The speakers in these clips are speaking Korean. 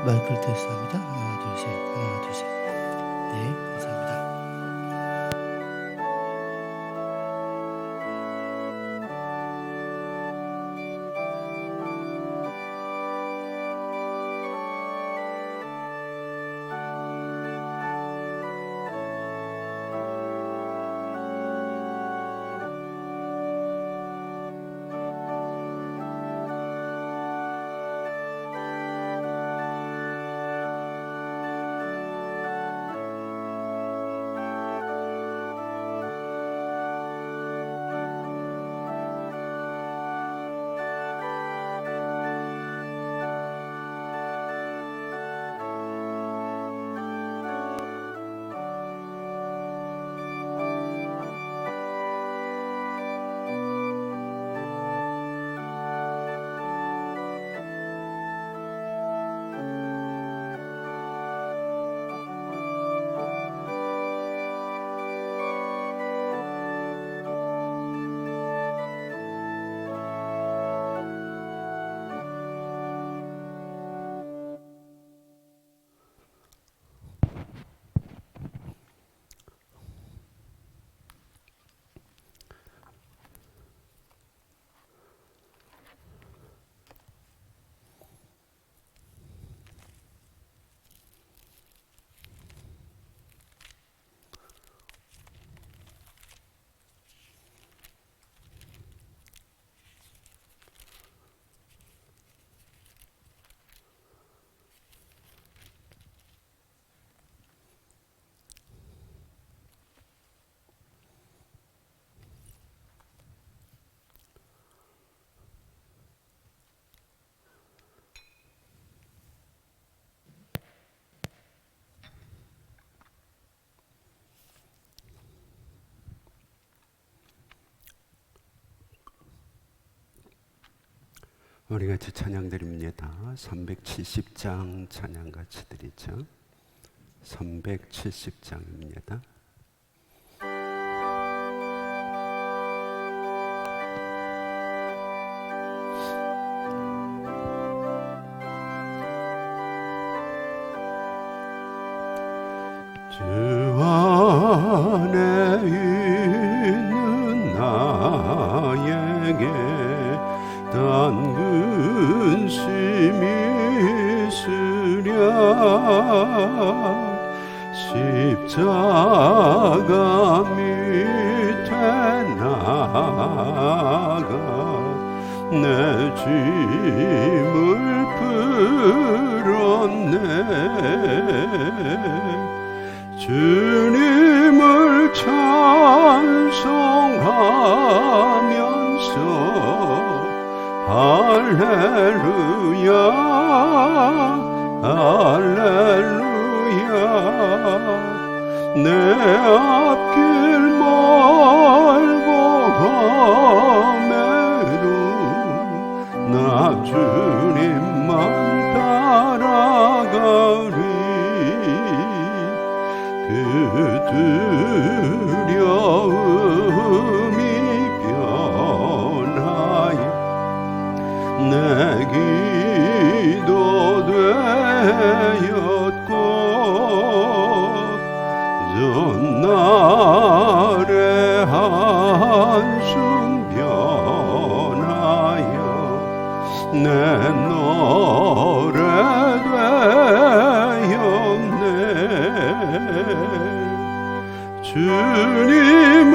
마이크를 테스트합니다. 하나, 둘, 셋. 하나, 둘, 셋. 네, 감사합니다. 우리 같이 찬양 드립니다. 370장 찬양 같이 드리죠. 370장입니다. 주 안에 있는 나에게 단 근심이 있으랴 십자가 밑에 나가 내 짐을 풀었네. 주님을 찬송하면서 할렐루야 할렐루야 내 앞길 멀고 험해도 나 주님만 따라가리. 그 두려움이 변하여 내 기도 되었고 전날의 한숨 변하여 내 노래 되었네. 주님을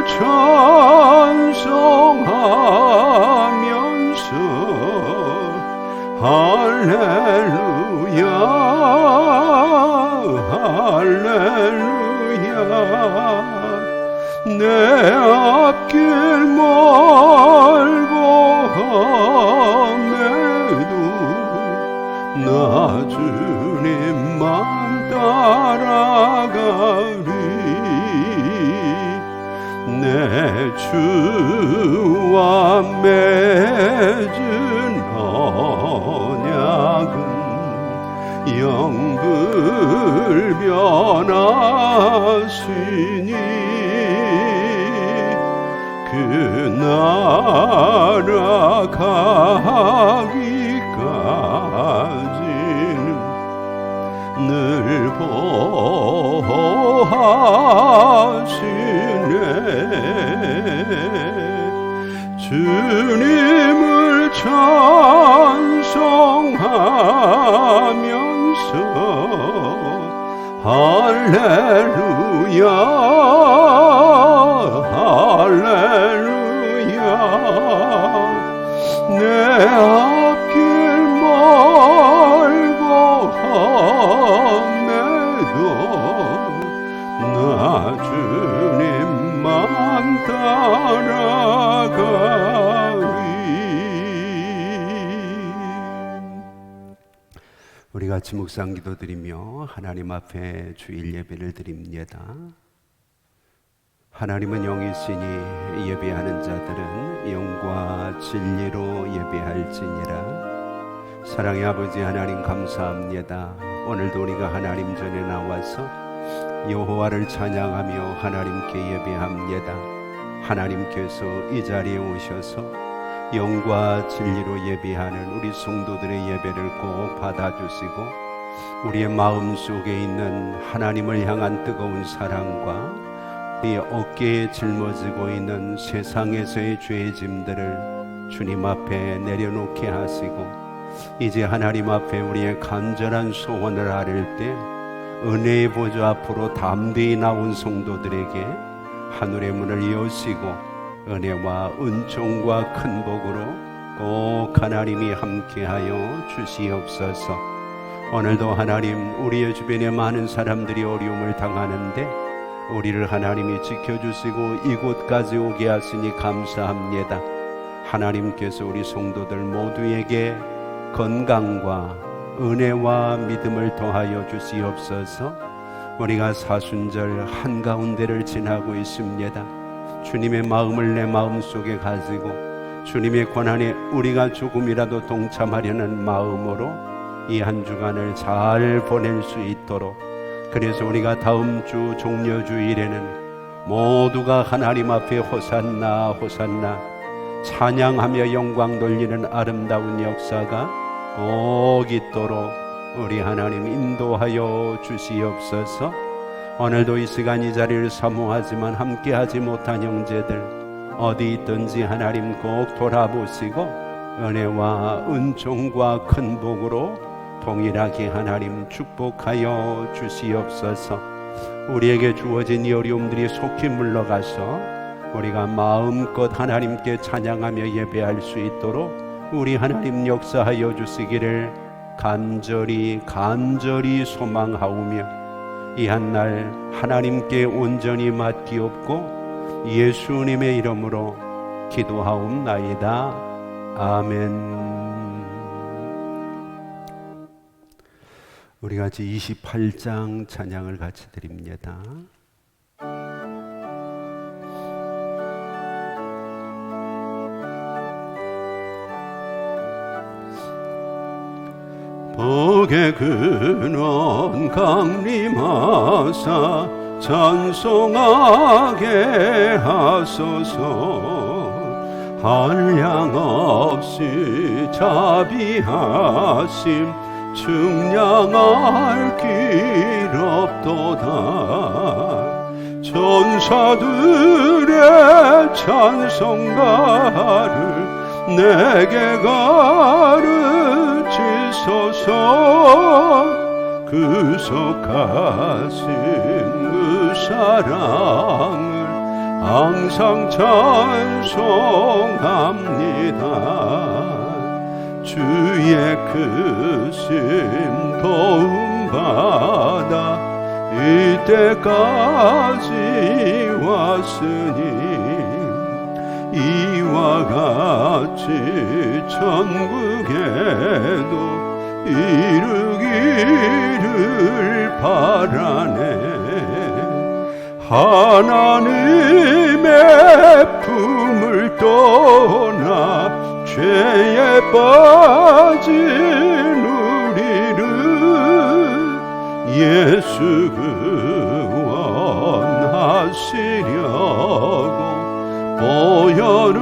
찬송하면서 할렐루야 할렐루야 내 앞길 멀고 험해도 나 주님만 따라가리. 내 주와 맺은 언약은 영불 변하시니 그 나라 가기까지는 늘 보호하시네. 주님을 찬송하면서 할렐루야 할렐루야. 내 앞길 멀고 험해도 나 주님만 따라가리. 우리 같이 묵상 기도드리며 하나님 앞에 주일 예배를 드립니다. 하나님은 영이시니 예배하는 자들은 영과 진리로 예배할지니라. 사랑의 아버지 하나님 감사합니다. 오늘도 우리가 하나님 전에 나와서 여호와를 찬양하며 하나님께 예배합니다. 하나님께서 이 자리에 오셔서 영과 진리로 예배하는 우리 성도들의 예배를 꼭 받아주시고 우리의 마음 속에 있는 하나님을 향한 뜨거운 사랑과 우리의 어깨에 짊어지고 있는 세상에서의 죄의 짐들을 주님 앞에 내려놓게 하시고 이제 하나님 앞에 우리의 간절한 소원을 아릴 때 은혜의 보좌 앞으로 담대히 나온 성도들에게 하늘의 문을 여시고 은혜와 은총과 큰 복으로 꼭 하나님이 함께하여 주시옵소서. 오늘도 하나님 우리의 주변에 많은 사람들이 어려움을 당하는데 우리를 하나님이 지켜주시고 이곳까지 오게 하시니 감사합니다. 하나님께서 우리 성도들 모두에게 건강과 은혜와 믿음을 더하여 주시옵소서. 우리가 사순절 한가운데를 지나고 있습니다. 주님의 마음을 내 마음속에 가지고 주님의 권한에 우리가 조금이라도 동참하려는 마음으로 이 한 주간을 잘 보낼 수 있도록, 그래서 우리가 다음 주 종려주일에는 모두가 하나님 앞에 호산나 호산나 찬양하며 영광 돌리는 아름다운 역사가 꼭 있도록 우리 하나님 인도하여 주시옵소서. 오늘도 이 시간 이 자리를 사모하지만 함께하지 못한 형제들 어디 있든지 하나님 꼭 돌아보시고 은혜와 은총과 큰 복으로 동일하게 하나님 축복하여 주시옵소서. 우리에게 주어진 이 어려움들이 속히 물러가서 우리가 마음껏 하나님께 찬양하며 예배할 수 있도록 우리 하나님 역사하여 주시기를 간절히 소망하오며 이 한날 하나님께 온전히 맡기옵고 예수님의 이름으로 기도하옵나이다. 아멘. 우리 같이 28장 찬양을 같이 드립니다. 복의 근원 강림하사 찬송하게 하소서. 한량없이 자비하심 측량할 길 없도다. 천사들의 찬송가를 내게 가르치소서. 구속하신 그 사랑을 항상 찬송합니다. 주의 크심 도움받아 이때까지 왔으니 이와 같이 천국에도 이르기를 바라네. 하나님의 품을 떠나 죄에 빠진 우리를 예수 구원하시려고 보혈을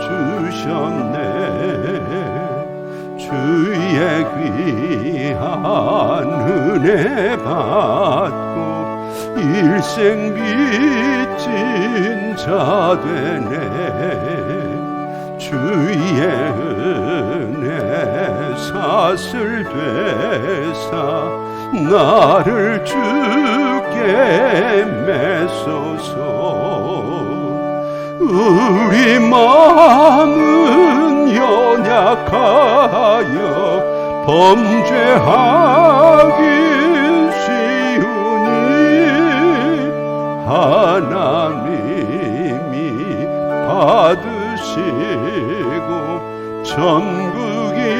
흘려주셨네. 주의 귀한 은혜 받고 일생 빚진 자 되네. 주의 은혜 사슬 되사 나를 주께 메소서. 우리 마음은 연약하여 범죄하기 쉬우니 하나님이 받으시고 천국인을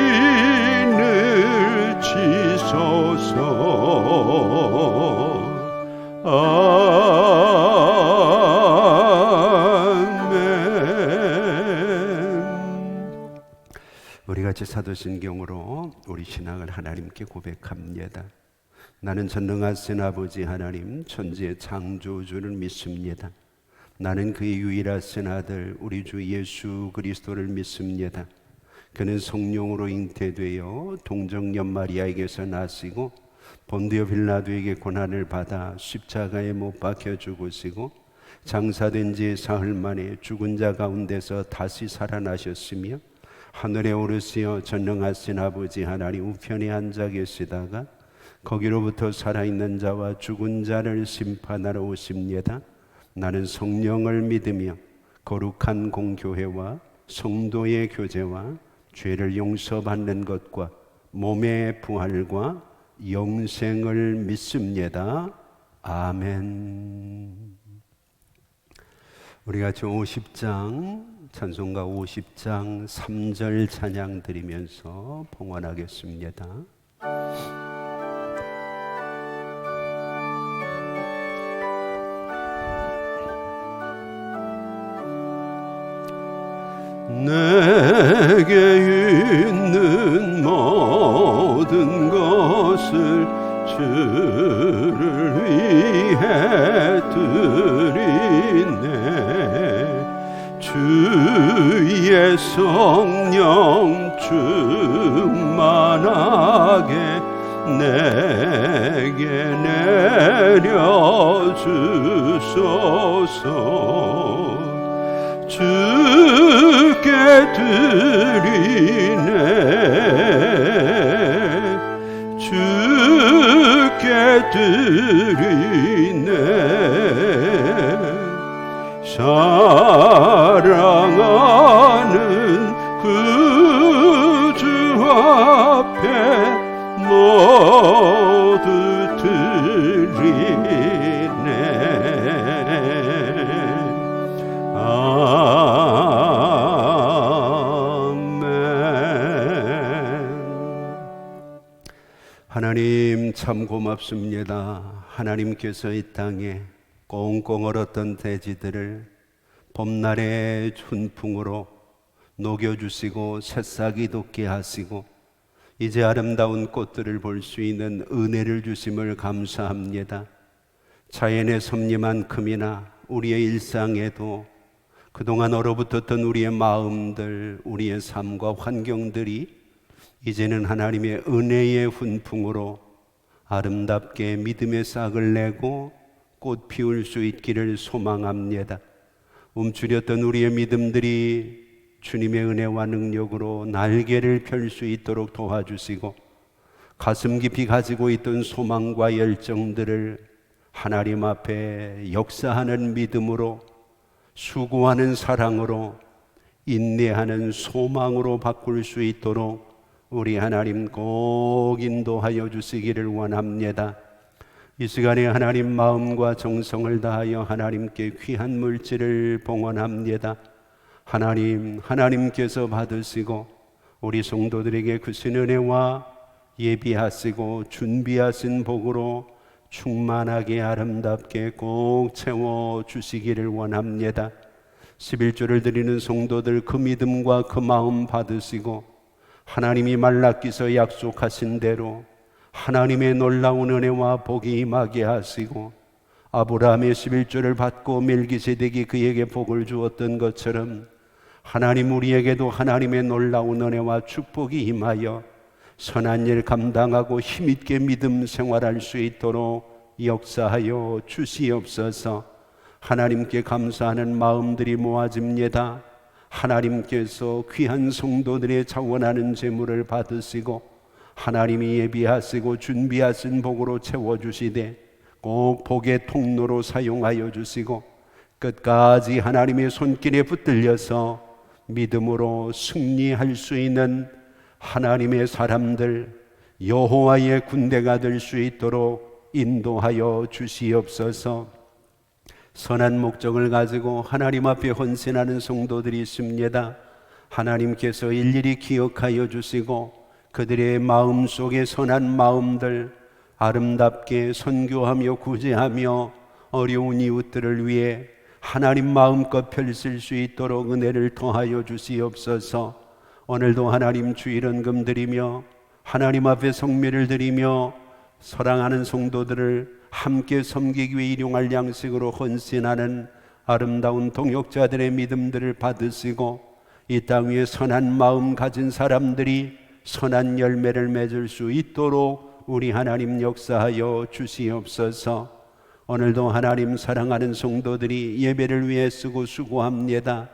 지소서. 우리 같이 사도신경으로 우리 신앙을 하나님께 고백합니다. 나는 전능하신 아버지 하나님 천지의 창조주를 믿습니다. 나는 그의 유일하신 아들 우리 주 예수 그리스도를 믿습니다. 그는 성령으로 잉태되어 동정녀 마리아에게서 나시고 본디오 빌라도에게 고난을 받아 십자가에 못 박혀 죽으시고 장사된 지 사흘 만에 죽은 자 가운데서 다시 살아나셨으며 하늘에 오르시어 전능하신 아버지 하나님 우편에 앉아 계시다가 거기로부터 살아있는 자와 죽은 자를 심판하러 오십니다. 나는 성령을 믿으며 거룩한 공교회와 성도의 교제와 죄를 용서받는 것과 몸의 부활과 영생을 믿습니다. 아멘. 우리 같이 50장 찬송가 50장 3절 찬양 드리면서 봉헌하겠습니다. 내게 있는 모든 것을 주를 위해 드리네. 주의 성령 충만하게 내게 내려주소서. 주께 드리네. 주께 드리네. 사랑하는 그 주 앞에 모두 드리네. 아멘. 하나님 참 고맙습니다. 하나님께서 이 땅에 꽁꽁 얼었던 대지들을 봄날의 춘풍으로 녹여주시고 새싹이 돋게 하시고 이제 아름다운 꽃들을 볼 수 있는 은혜를 주심을 감사합니다. 자연의 섭리만큼이나 우리의 일상에도 그동안 얼어붙었던 우리의 마음들, 우리의 삶과 환경들이 이제는 하나님의 은혜의 훈풍으로 아름답게 믿음의 싹을 내고 꽃 피울 수 있기를 소망합니다. 움츠렸던 우리의 믿음들이 주님의 은혜와 능력으로 날개를 펼 수 있도록 도와주시고 가슴 깊이 가지고 있던 소망과 열정들을 하나님 앞에 역사하는 믿음으로 수고하는 사랑으로 인내하는 소망으로 바꿀 수 있도록 우리 하나님 꼭 인도하여 주시기를 원합니다. 이 시간에 하나님 마음과 정성을 다하여 하나님께 귀한 물질을 봉헌합니다. 하나님께서 받으시고 우리 성도들에게 크신 은혜와 예비하시고 준비하신 복으로 충만하게 아름답게 꼭 채워주시기를 원합니다. 11조를 드리는 성도들 그 믿음과 그 마음 받으시고 하나님이 말라기서 약속하신 대로 하나님의 놀라운 은혜와 복이 임하게 하시고 아브라함의 11조를 받고 멜기세덱이 그에게 복을 주었던 것처럼 하나님 우리에게도 하나님의 놀라운 은혜와 축복이 임하여 선한 일 감당하고 힘있게 믿음 생활할 수 있도록 역사하여 주시옵소서. 하나님께 감사하는 마음들이 모아집니다. 하나님께서 귀한 성도들의 자원하는 재물을 받으시고 하나님이 예비하시고 준비하신 복으로 채워주시되 꼭 복의 통로로 사용하여 주시고 끝까지 하나님의 손길에 붙들려서 믿음으로 승리할 수 있는 하나님의 사람들, 여호와의 군대가 될 수 있도록 인도하여 주시옵소서. 선한 목적을 가지고 하나님 앞에 헌신하는 성도들이 있습니다. 하나님께서 일일이 기억하여 주시고 그들의 마음속에 선한 마음들 아름답게 선교하며 구제하며 어려운 이웃들을 위해 하나님 마음껏 펼칠 수 있도록 은혜를 더하여 주시옵소서. 오늘도 하나님 주일 헌금 드리며 하나님 앞에 성례를 드리며 사랑하는 성도들을 함께 섬기기 위해 일용할 양식으로 헌신하는 아름다운 동역자들의 믿음들을 받으시고 이 땅 위에 선한 마음 가진 사람들이 선한 열매를 맺을 수 있도록 우리 하나님 역사하여 주시옵소서. 오늘도 하나님 사랑하는 성도들이 예배를 위해 쓰고 수고합니다.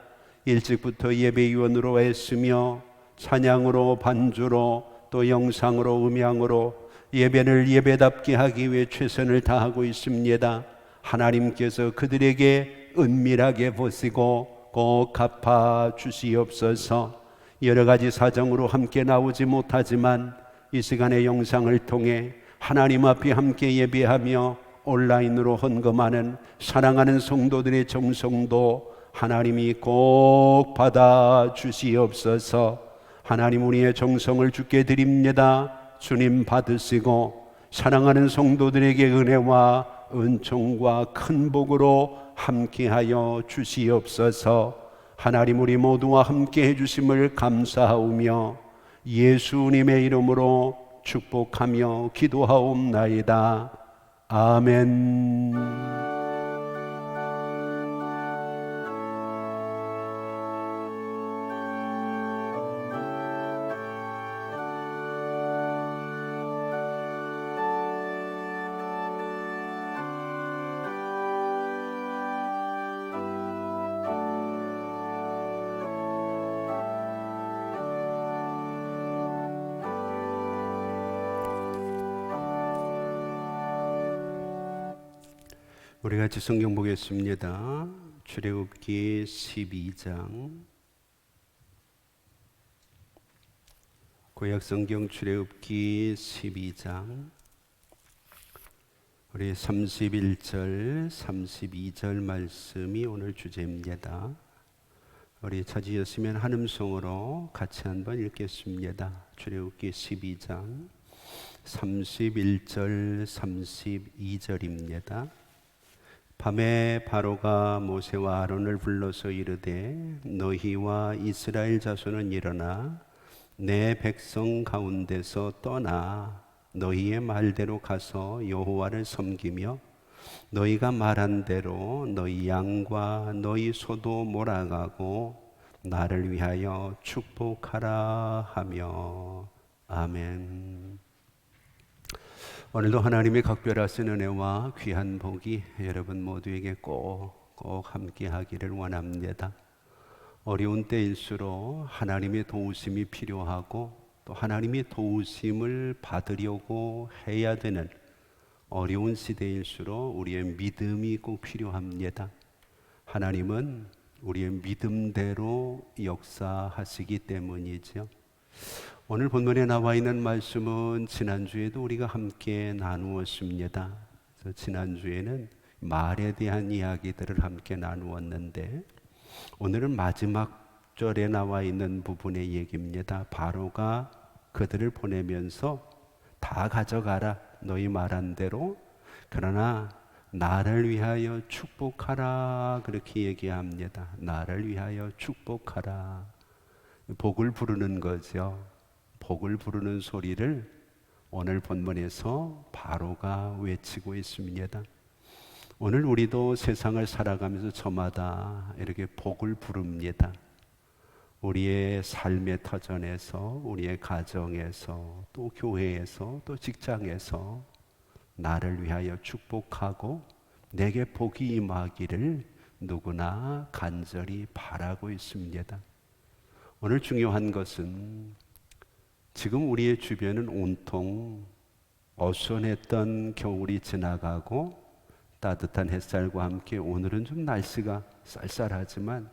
일찍부터 예배위원으로 애쓰며 찬양으로 반주로 또 영상으로 음향으로 예배를 예배답게 하기 위해 최선을 다하고 있습니다. 하나님께서 그들에게 은밀하게 보시고 꼭 갚아 주시옵소서. 여러 가지 사정으로 함께 나오지 못하지만 이 시간의 영상을 통해 하나님 앞에 함께 예배하며 온라인으로 헌금하는 사랑하는 성도들의 정성도 하나님이 꼭 받아 주시옵소서. 하나님, 우리의 정성을 주께 드립니다. 주님 받으시고 사랑하는 성도들에게 은혜와 은총과 큰 복으로 함께하여 주시옵소서. 하나님, 우리 모두와 함께 해주심을 감사하오며 예수님의 이름으로 축복하며 기도하옵나이다. 아멘. 우리 같이 성경 보겠습니다. 출애굽기 12장. 구약 성경 출애굽기 12장. 우리 31절, 32절 말씀이 오늘 주제입니다. 우리 찾으셨으면 한음성으로 같이 한번 읽겠습니다. 출애굽기 12장 31절, 32절입니다. 밤에 바로가 모세와 아론을 불러서 이르되 너희와 이스라엘 자손은 일어나 내 백성 가운데서 떠나 너희의 말대로 가서 여호와를 섬기며 너희가 말한 대로 너희 양과 너희 소도 몰아가고 나를 위하여 축복하라 하며. 아멘. 오늘도 하나님의 각별하신 은혜와 귀한 복이 여러분 모두에게 꼭 함께 하기를 원합니다. 어려운 때일수록 하나님의 도우심이 필요하고 또 하나님의 도우심을 받으려고 해야 되는 어려운 시대일수록 우리의 믿음이 꼭 필요합니다. 하나님은 우리의 믿음대로 역사하시기 때문이죠. 오늘 본문에 나와 있는 말씀은 지난주에도 우리가 함께 나누었습니다. 그래서 지난주에는 말에 대한 이야기들을 함께 나누었는데 오늘은 마지막 절에 나와 있는 부분의 얘기입니다. 바로가 그들을 보내면서 다 가져가라, 너희 말한 대로. 그러나 나를 위하여 축복하라, 그렇게 얘기합니다. 나를 위하여 축복하라. 복을 부르는 거죠. 복을 부르는 소리를 오늘 본문에서 바로가 외치고 있습니다. 오늘 우리도 세상을 살아가면서 저마다 이렇게 복을 부릅니다. 우리의 삶의 터전에서, 우리의 가정에서, 또 교회에서, 또 직장에서 나를 위하여 축복하고 내게 복이 임하기를 누구나 간절히 바라고 있습니다. 오늘 중요한 것은 지금 우리의 주변은 온통 어수선했던 겨울이 지나가고 따뜻한 햇살과 함께 오늘은 좀 날씨가 쌀쌀하지만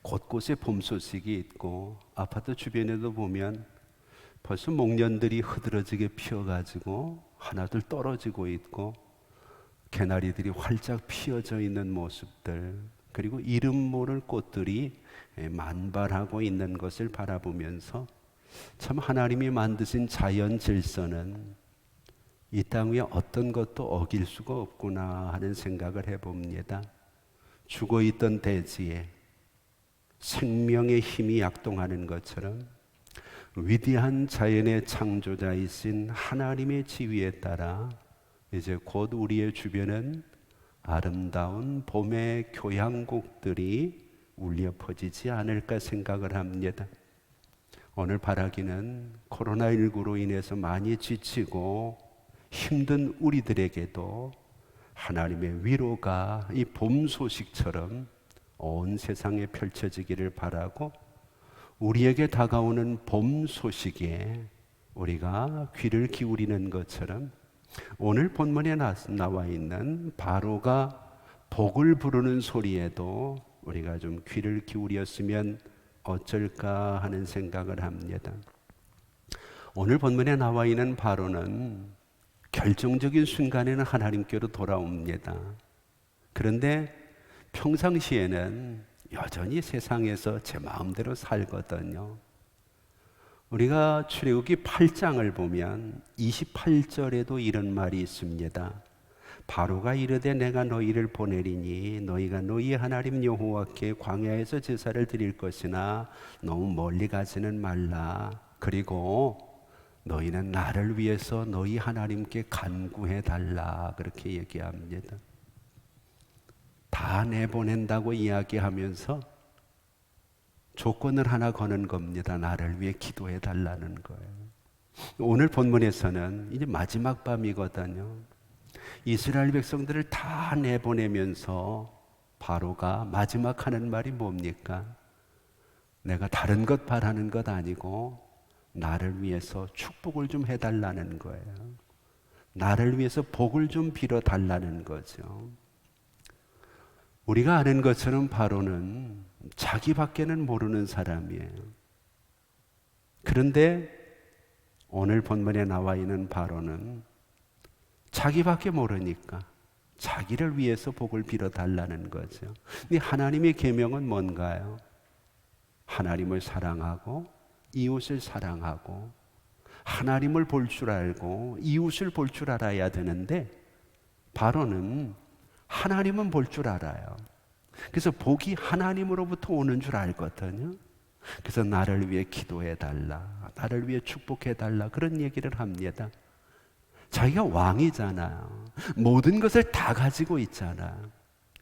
곳곳에 봄 소식이 있고, 아파트 주변에도 보면 벌써 목련들이 흐드러지게 피어가지고 하나둘 떨어지고 있고, 개나리들이 활짝 피어져 있는 모습들, 그리고 이름 모를 꽃들이 만발하고 있는 것을 바라보면서 참 하나님이 만드신 자연 질서는 이 땅 위에 어떤 것도 어길 수가 없구나 하는 생각을 해봅니다. 죽어있던 대지에 생명의 힘이 약동하는 것처럼 위대한 자연의 창조자이신 하나님의 지위에 따라 이제 곧 우리의 주변은 아름다운 봄의 교향곡들이 울려 퍼지지 않을까 생각을 합니다. 오늘 바라기는 코로나19로 인해서 많이 지치고 힘든 우리들에게도 하나님의 위로가 이 봄 소식처럼 온 세상에 펼쳐지기를 바라고, 우리에게 다가오는 봄 소식에 우리가 귀를 기울이는 것처럼 오늘 본문에 나와 있는 바로가 복을 부르는 소리에도 우리가 좀 귀를 기울였으면 어쩔까 하는 생각을 합니다. 오늘 본문에 나와 있는 바로는 결정적인 순간에는 하나님께로 돌아옵니다. 그런데 평상시에는 여전히 세상에서 제 마음대로 살거든요. 우리가 출애굽기 8장을 보면 28절에도 이런 말이 있습니다. 바로가 이르되 내가 너희를 보내리니 너희가 너희 하나님 여호와께 광야에서 제사를 드릴 것이나 너무 멀리 가지는 말라. 그리고 너희는 나를 위해서 너희 하나님께 간구해 달라. 그렇게 얘기합니다. 다 내보낸다고 이야기하면서 조건을 하나 거는 겁니다. 나를 위해 기도해 달라는 거예요. 오늘 본문에서는 이제 마지막 밤이거든요. 이스라엘 백성들을 다 내보내면서 바로가 마지막 하는 말이 뭡니까? 내가 다른 것 바라는 것 아니고 나를 위해서 축복을 좀 해달라는 거예요. 나를 위해서 복을 좀 빌어달라는 거죠. 우리가 아는 것처럼 바로는 자기밖에는 모르는 사람이에요. 그런데 오늘 본문에 나와 있는 바로는 자기밖에 모르니까 자기를 위해서 복을 빌어달라는 거죠. 근데 하나님의 계명은 뭔가요? 하나님을 사랑하고 이웃을 사랑하고 하나님을 볼 줄 알고 이웃을 볼 줄 알아야 되는데, 바로는 하나님은 볼 줄 알아요. 그래서 복이 하나님으로부터 오는 줄 알거든요. 그래서 나를 위해 기도해 달라, 나를 위해 축복해 달라, 그런 얘기를 합니다. 자기가 왕이잖아요. 모든 것을 다 가지고 있잖아.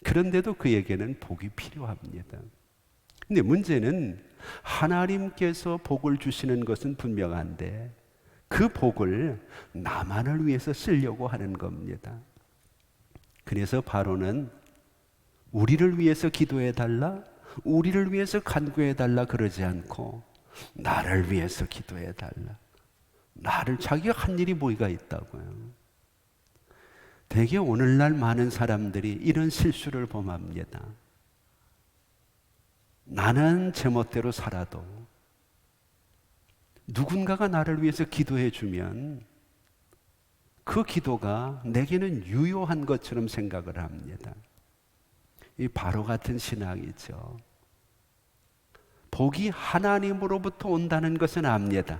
그런데도 그에게는 복이 필요합니다. 근데 문제는 하나님께서 복을 주시는 것은 분명한데 그 복을 나만을 위해서 쓰려고 하는 겁니다. 그래서 바로는 우리를 위해서 기도해 달라, 우리를 위해서 간구해 달라 그러지 않고 나를 위해서 기도해 달라. 자기가 한 일이 뭐가 있다고요. 대개 오늘날 많은 사람들이 이런 실수를 범합니다. 나는 제멋대로 살아도 누군가가 나를 위해서 기도해 주면 그 기도가 내게는 유효한 것처럼 생각을 합니다. 이 바로 같은 신앙이죠. 복이 하나님으로부터 온다는 것은 압니다.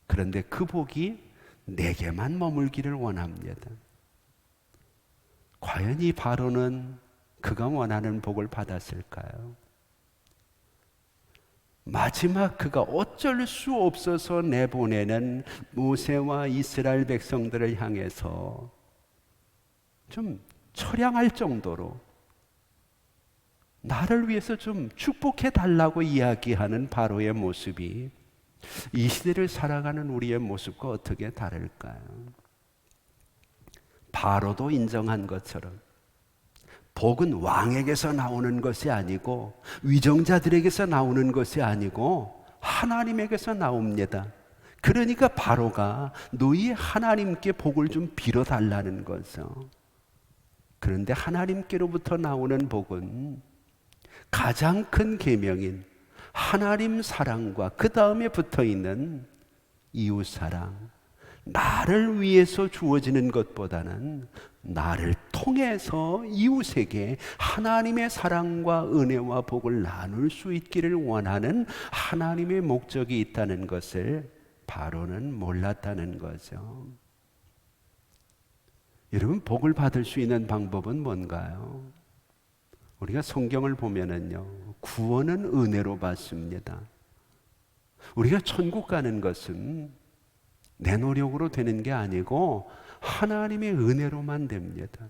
그런데 그 복이 내게만 머물기를 원합니다. 과연 이 바로는 그가 원하는 복을 받았을까요? 마지막 그가 어쩔 수 없어서 내보내는 모세와 이스라엘 백성들을 향해서 좀 처량할 정도로 나를 위해서 좀 축복해 달라고 이야기하는 바로의 모습이 이 시대를 살아가는 우리의 모습과 어떻게 다를까요? 바로도 인정한 것처럼 복은 왕에게서 나오는 것이 아니고 위정자들에게서 나오는 것이 아니고 하나님에게서 나옵니다. 그러니까 바로가 너희 하나님께 복을 좀 빌어달라는 거죠. 그런데 하나님께로부터 나오는 복은 가장 큰 계명인 하나님 사랑과 그 다음에 붙어있는 이웃 사랑, 나를 위해서 주어지는 것보다는 나를 통해서 이웃에게 하나님의 사랑과 은혜와 복을 나눌 수 있기를 원하는 하나님의 목적이 있다는 것을 바로는 몰랐다는 거죠. 여러분, 복을 받을 수 있는 방법은 뭔가요? 우리가 성경을 보면은요, 구원은 은혜로 받습니다. 우리가 천국 가는 것은 내 노력으로 되는 게 아니고 하나님의 은혜로만 됩니다.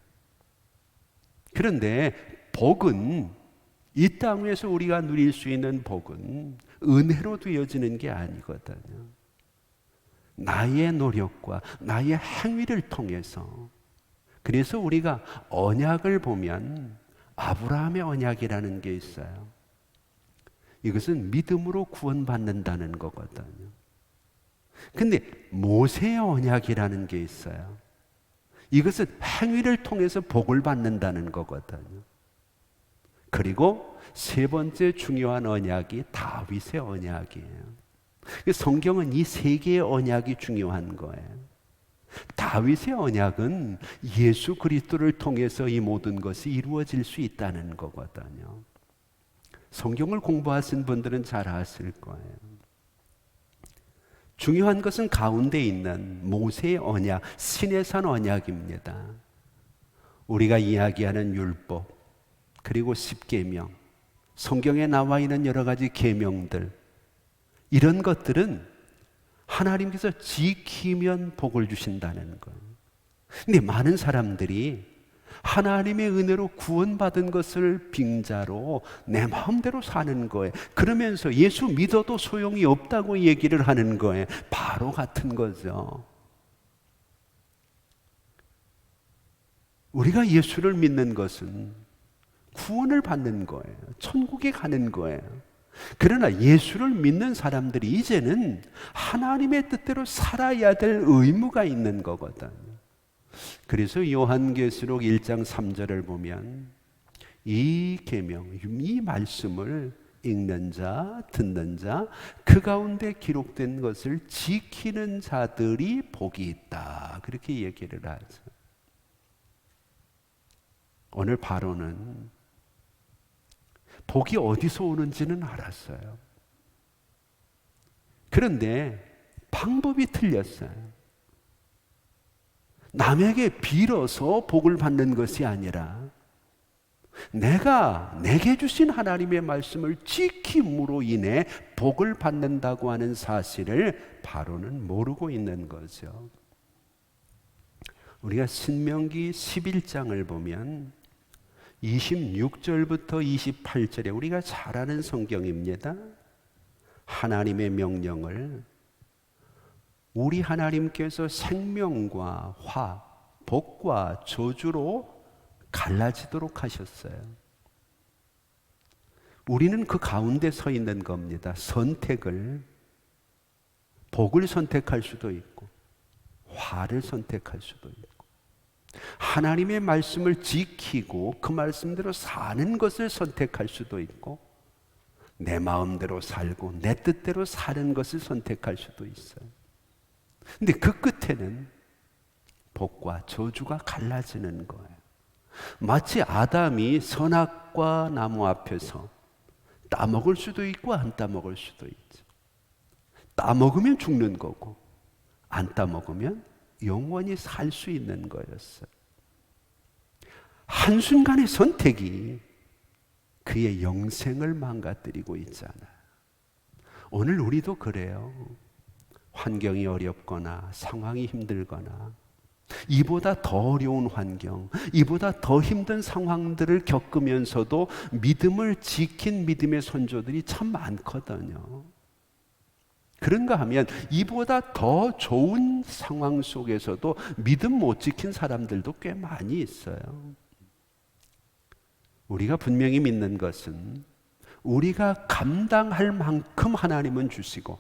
그런데 복은, 이 땅 위에서 우리가 누릴 수 있는 복은 은혜로 되어지는 게 아니거든요. 나의 노력과 나의 행위를 통해서. 그래서 우리가 언약을 보면 아브라함의 언약이라는 게 있어요. 이것은 믿음으로 구원받는다는 거거든요. 근데 모세의 언약이라는 게 있어요. 이것은 행위를 통해서 복을 받는다는 거거든요. 그리고 세 번째 중요한 언약이 다윗의 언약이에요. 성경은 이 세 개의 언약이 중요한 거예요. 다윗의 언약은 예수 그리스도를 통해서 이 모든 것이 이루어질 수 있다는 거거든요. 성경을 공부하신 분들은 잘 아실 거예요. 중요한 것은 가운데 있는 모세의 언약, 시내산 언약입니다. 우리가 이야기하는 율법, 그리고 십계명, 성경에 나와 있는 여러 가지 계명들, 이런 것들은 하나님께서 지키면 복을 주신다는 거예요. 근데 많은 사람들이 하나님의 은혜로 구원받은 것을 빙자로 내 마음대로 사는 거예요. 그러면서 예수 믿어도 소용이 없다고 얘기를 하는 거예요. 바로 같은 거죠. 우리가 예수를 믿는 것은 구원을 받는 거예요. 천국에 가는 거예요. 그러나 예수를 믿는 사람들이 이제는 하나님의 뜻대로 살아야 될 의무가 있는 거거든요. 그래서 요한계시록 1장 3절을 보면 이 계명, 이 말씀을 읽는 자, 듣는 자, 그 가운데 기록된 것을 지키는 자들이 복이 있다, 그렇게 얘기를 하죠. 오늘 바로는 복이 어디서 오는지는 알았어요. 그런데 방법이 틀렸어요. 남에게 빌어서 복을 받는 것이 아니라 내게 주신 하나님의 말씀을 지킴으로 인해 복을 받는다고 하는 사실을 바로는 모르고 있는 거죠. 우리가 신명기 11장을 보면 26절부터 28절에 우리가 잘 아는 성경입니다. 하나님의 명령을 우리 하나님께서 생명과 화, 복과 저주로 갈라지도록 하셨어요. 우리는 그 가운데 서 있는 겁니다. 선택을, 복을 선택할 수도 있고 화를 선택할 수도 있고, 하나님의 말씀을 지키고 그 말씀대로 사는 것을 선택할 수도 있고, 내 마음대로 살고 내 뜻대로 사는 것을 선택할 수도 있어요. 근데 그 끝에는 복과 저주가 갈라지는 거예요. 마치 아담이 선악과 나무 앞에서 따먹을 수도 있고 안 따먹을 수도 있죠. 따먹으면 죽는 거고 안 따먹으면 영원히 살 수 있는 거였어요. 한순간의 선택이 그의 영생을 망가뜨리고 있잖아요. 오늘 우리도 그래요. 환경이 어렵거나 상황이 힘들거나 이보다 더 어려운 환경, 이보다 더 힘든 상황들을 겪으면서도 믿음을 지킨 믿음의 선조들이 참 많거든요. 그런가 하면 이보다 더 좋은 상황 속에서도 믿음 못 지킨 사람들도 꽤 많이 있어요. 우리가 분명히 믿는 것은 우리가 감당할 만큼 하나님은 주시고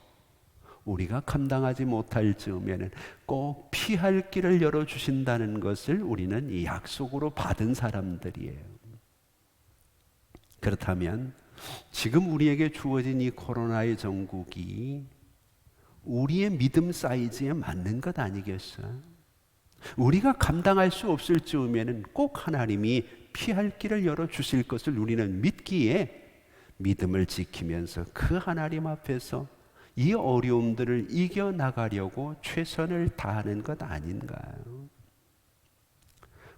우리가 감당하지 못할 즈음에는 꼭 피할 길을 열어주신다는 것을 우리는 이 약속으로 받은 사람들이에요. 그렇다면 지금 우리에게 주어진 이 코로나의 정국이 우리의 믿음 사이즈에 맞는 것 아니겠어요? 우리가 감당할 수 없을 즈음에는 꼭 하나님이 피할 길을 열어주실 것을 우리는 믿기에 믿음을 지키면서 그 하나님 앞에서 이 어려움들을 이겨나가려고 최선을 다하는 것 아닌가요?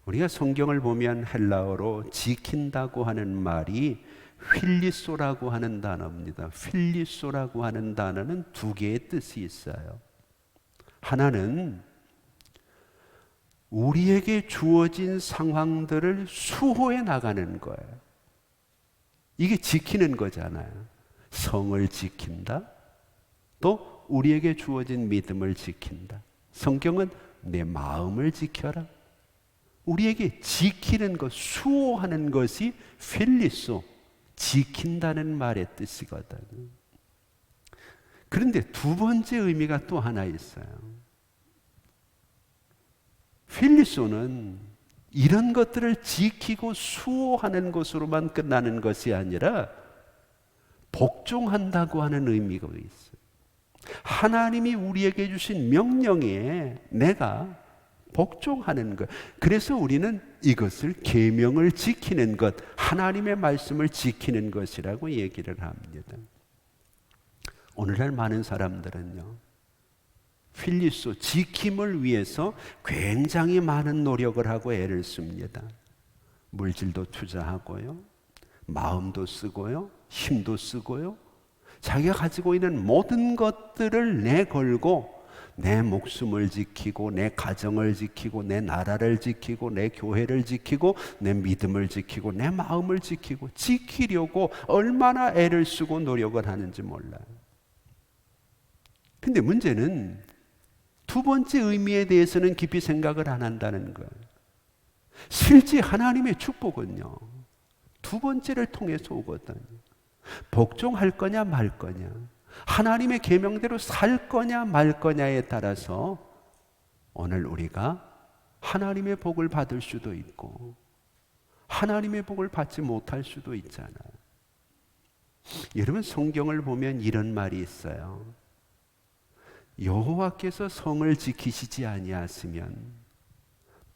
우리가 성경을 보면 헬라어로 지킨다고 하는 말이 필리소라고 하는 단어입니다. 필리소라고 하는 단어는 두 개의 뜻이 있어요. 하나는 우리에게 주어진 상황들을 수호해 나가는 거예요. 이게 지키는 거잖아요. 성을 지킨다. 또 우리에게 주어진 믿음을 지킨다. 성경은 내 마음을 지켜라. 우리에게 지키는 것, 수호하는 것이 필리소, 지킨다는 말의 뜻이거든. 그런데 두 번째 의미가 또 하나 있어요. 필리소는 이런 것들을 지키고 수호하는 것으로만 끝나는 것이 아니라 복종한다고 하는 의미가 있어요. 하나님이 우리에게 주신 명령에 내가 복종하는 것. 그래서 우리는 이것을 계명을 지키는 것, 하나님의 말씀을 지키는 것이라고 얘기를 합니다. 오늘날 많은 사람들은요, 필리소, 지킴을 위해서 굉장히 많은 노력을 하고 애를 씁니다. 물질도 투자하고요, 마음도 쓰고요, 힘도 쓰고요, 자기가 가지고 있는 모든 것들을 내걸고 내 목숨을 지키고 내 가정을 지키고 내 나라를 지키고 내 교회를 지키고 내 믿음을 지키고 내 마음을 지키고 지키려고 얼마나 애를 쓰고 노력을 하는지 몰라요. 근데 문제는 두 번째 의미에 대해서는 깊이 생각을 안 한다는 거예요. 실제 하나님의 축복은요, 두 번째를 통해서 오거든요. 복종할 거냐 말 거냐, 하나님의 계명대로 살 거냐 말 거냐에 따라서 오늘 우리가 하나님의 복을 받을 수도 있고 하나님의 복을 받지 못할 수도 있잖아요. 여러분, 성경을 보면 이런 말이 있어요. 여호와께서 성을 지키시지 아니하시면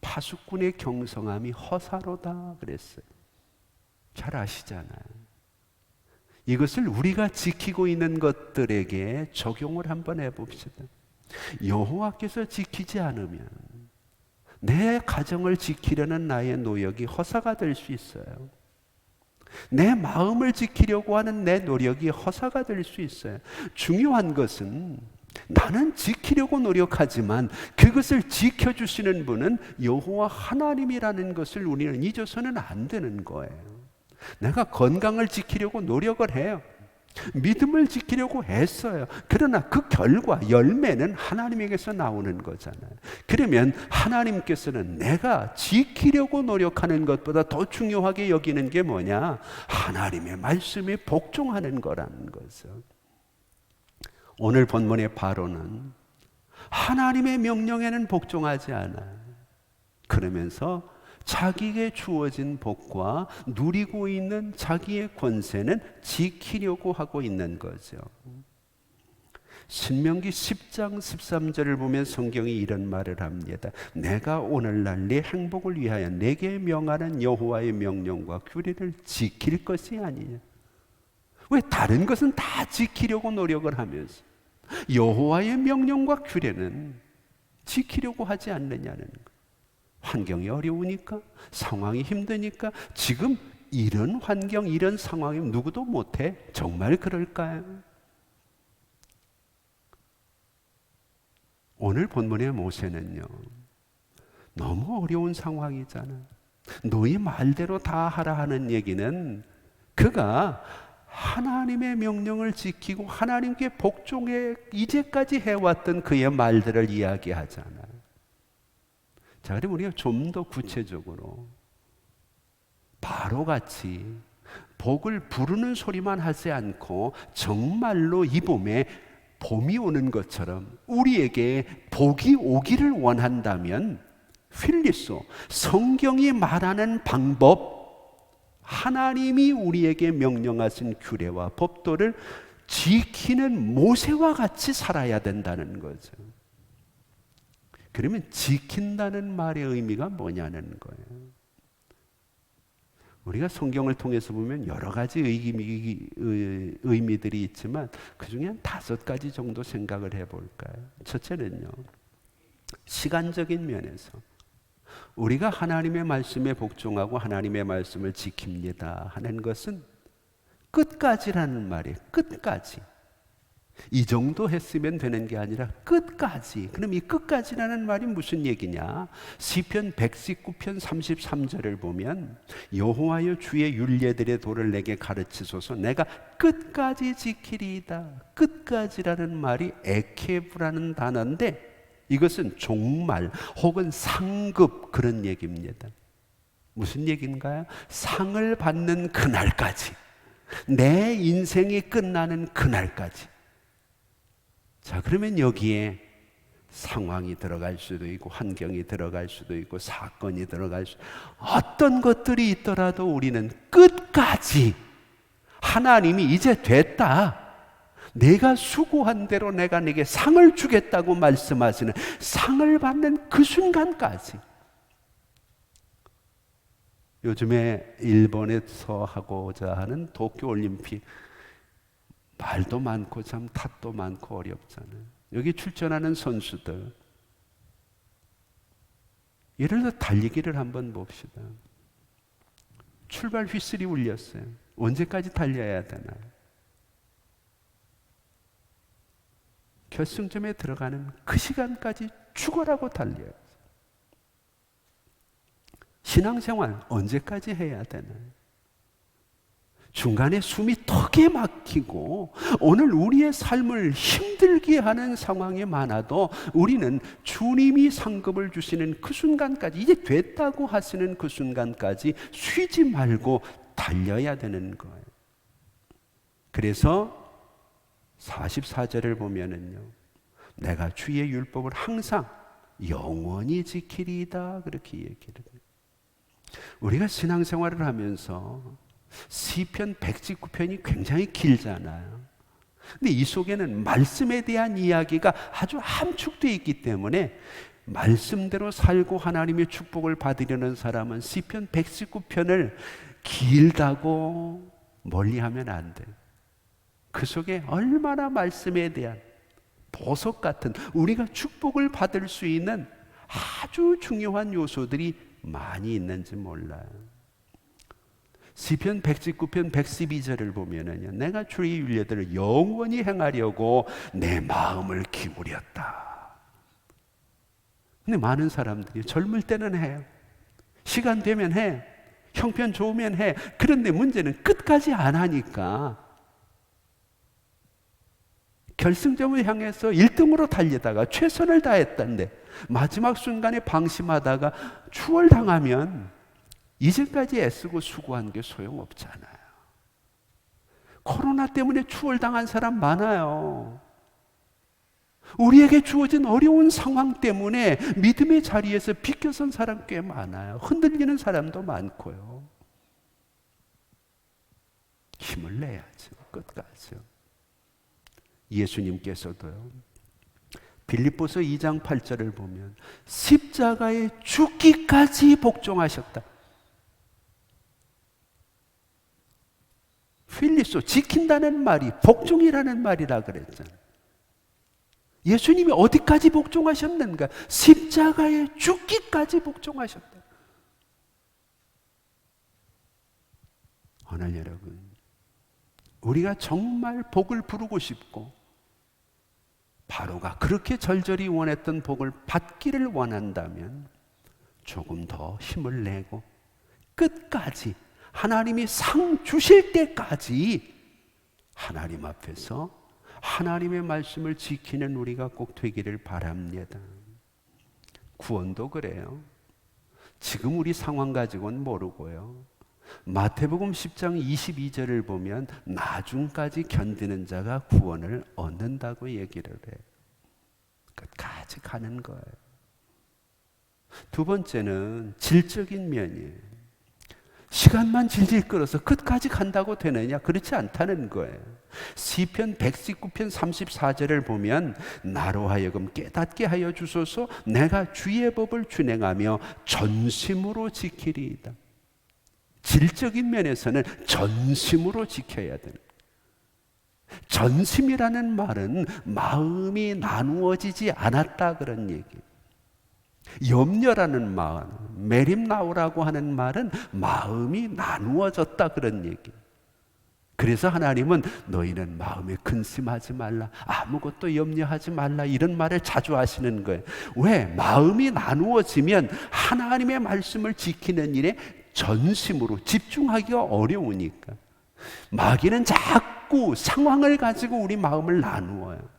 파수꾼의 경성함이 허사로다 그랬어요. 잘 아시잖아요. 이것을 우리가 지키고 있는 것들에게 적용을 한번 해봅시다. 여호와께서 지키지 않으면 내 가정을 지키려는 나의 노력이 허사가 될 수 있어요. 내 마음을 지키려고 하는 내 노력이 허사가 될 수 있어요. 중요한 것은 나는 지키려고 노력하지만 그것을 지켜주시는 분은 여호와 하나님이라는 것을 우리는 잊어서는 안 되는 거예요. 내가 건강을 지키려고 노력을 해요. 믿음을 지키려고 했어요. 그러나 그 결과, 열매는 하나님에게서 나오는 거잖아요. 그러면 하나님께서는 내가 지키려고 노력하는 것보다 더 중요하게 여기는 게 뭐냐? 하나님의 말씀에 복종하는 거라는 거죠. 오늘 본문의 바로는 하나님의 명령에는 복종하지 않아요. 그러면서 자기에게 주어진 복과 누리고 있는 자기의 권세는 지키려고 하고 있는 거죠. 신명기 10장 13절을 보면 성경이 이런 말을 합니다. 내가 오늘날 네 행복을 위하여 내게 명하는 여호와의 명령과 규례를 지킬 것이 아니냐. 왜 다른 것은 다 지키려고 노력을 하면서 여호와의 명령과 규례는 지키려고 하지 않느냐는 것. 환경이 어려우니까, 상황이 힘드니까, 지금 이런 환경, 이런 상황이면 누구도 못해? 정말 그럴까요? 오늘 본문의 모세는요, 너무 어려운 상황이잖아. 너희 말대로 다 하라 하는 얘기는 그가 하나님의 명령을 지키고 하나님께 복종해 이제까지 해왔던 그의 말들을 이야기하잖아. 자, 그럼 우리가 좀 더 구체적으로 바로같이 복을 부르는 소리만 하지 않고 정말로 이 봄에 봄이 오는 것처럼 우리에게 복이 오기를 원한다면 필리소, 성경이 말하는 방법, 하나님이 우리에게 명령하신 규례와 법도를 지키는 모세와 같이 살아야 된다는 거죠. 그러면 지킨다는 말의 의미가 뭐냐는 거예요. 우리가 성경을 통해서 보면 여러 가지 의미들이 있지만 그 중에 한 5가지 정도 생각을 해볼까요? 첫째는요, 시간적인 면에서 우리가 하나님의 말씀에 복종하고 하나님의 말씀을 지킵니다 하는 것은 끝까지라는 말이에요. 끝까지. 이 정도 했으면 되는 게 아니라 끝까지. 그럼 이 끝까지라는 말이 무슨 얘기냐? 시편 119편 33절을 보면 여호와여 주의 율례들의 도를 내게 가르치소서 내가 끝까지 지키리이다. 끝까지라는 말이 에케브라는 단어인데 이것은 종말 혹은 상급 그런 얘기입니다. 무슨 얘기인가요? 상을 받는 그날까지, 내 인생이 끝나는 그날까지. 자, 그러면 여기에 상황이 들어갈 수도 있고 환경이 들어갈 수도 있고 사건이 들어갈 수, 어떤 것들이 있더라도 우리는 끝까지 하나님이 이제 됐다, 내가 수고한 대로 내가 네게 상을 주겠다고 말씀하시는 상을 받는 그 순간까지. 요즘에 일본에서 하고자 하는 도쿄올림픽 말도 많고 참 탓도 많고 어렵잖아요. 여기 출전하는 선수들, 예를 들어 달리기를 한번 봅시다. 출발 휘슬이 울렸어요. 언제까지 달려야 되나요? 결승점에 들어가는 그 시간까지 죽어라고 달려야죠. 신앙생활 언제까지 해야 되나요? 중간에 숨이 턱에 막히고 오늘 우리의 삶을 힘들게 하는 상황이 많아도 우리는 주님이 상급을 주시는 그 순간까지, 이제 됐다고 하시는 그 순간까지 쉬지 말고 달려야 되는 거예요. 그래서 44절을 보면은요, 내가 주의 율법을 항상 영원히 지키리이다 그렇게 얘기를 해요. 우리가 신앙생활을 하면서 시편 119편이 굉장히 길잖아요. 근데 이 속에는 말씀에 대한 이야기가 아주 함축되어 있기 때문에 말씀대로 살고 하나님의 축복을 받으려는 사람은 시편 119편을 길다고 멀리하면 안 돼요. 그 속에 얼마나 말씀에 대한 보석 같은 우리가 축복을 받을 수 있는 아주 중요한 요소들이 많이 있는지 몰라요. 시편 119편 112절을 보면은요, 내가 주의 율례들을 영원히 행하려고 내 마음을 기울였다. 근데 많은 사람들이 젊을 때는 해요. 시간 되면 해. 형편 좋으면 해. 그런데 문제는 끝까지 안 하니까 결승점을 향해서 1등으로 달리다가 최선을 다했던데 마지막 순간에 방심하다가 추월당하면 이제까지 애쓰고 수고한 게 소용없잖아요. 코로나 때문에 추월당한 사람 많아요. 우리에게 주어진 어려운 상황 때문에 믿음의 자리에서 비껴선 사람 꽤 많아요. 흔들리는 사람도 많고요. 힘을 내야죠. 끝까지요. 예수님께서도요, 빌립보서 2장 8절을 보면 십자가에 죽기까지 복종하셨다. 필리소, 지킨다는 말이 복종이라는 말이라 그랬잖아요. 예수님이 어디까지 복종하셨는가? 십자가에 죽기까지 복종하셨다. 오늘 여러분, 우리가 정말 복을 부르고 싶고 바로가 그렇게 절절히 원했던 복을 받기를 원한다면 조금 더 힘을 내고 끝까지 하나님이 상 주실 때까지 하나님 앞에서 하나님의 말씀을 지키는 우리가 꼭 되기를 바랍니다. 구원도 그래요. 지금 우리 상황 가지고는 모르고요. 마태복음 10장 22절을 보면 나중까지 견디는 자가 구원을 얻는다고 얘기를 해요. 끝까지 가는 거예요. 두 번째는 질적인 면이에요. 시간만 질질 끌어서 끝까지 간다고 되느냐? 그렇지 않다는 거예요. 시편 119편 34절을 보면 나로 하여금 깨닫게 하여 주소서 내가 주의 법을 준행하며 전심으로 지키리이다. 질적인 면에서는 전심으로 지켜야 돼요. 전심이라는 말은 마음이 나누어지지 않았다 그런 얘기예요. 염려라는 마음, 메림나우라고 하는 말은 마음이 나누어졌다 그런 얘기예요. 그래서 하나님은 너희는 마음에 근심하지 말라, 아무것도 염려하지 말라 이런 말을 자주 하시는 거예요. 왜? 마음이 나누어지면 하나님의 말씀을 지키는 일에 전심으로 집중하기가 어려우니까. 마귀는 자꾸 상황을 가지고 우리 마음을 나누어요.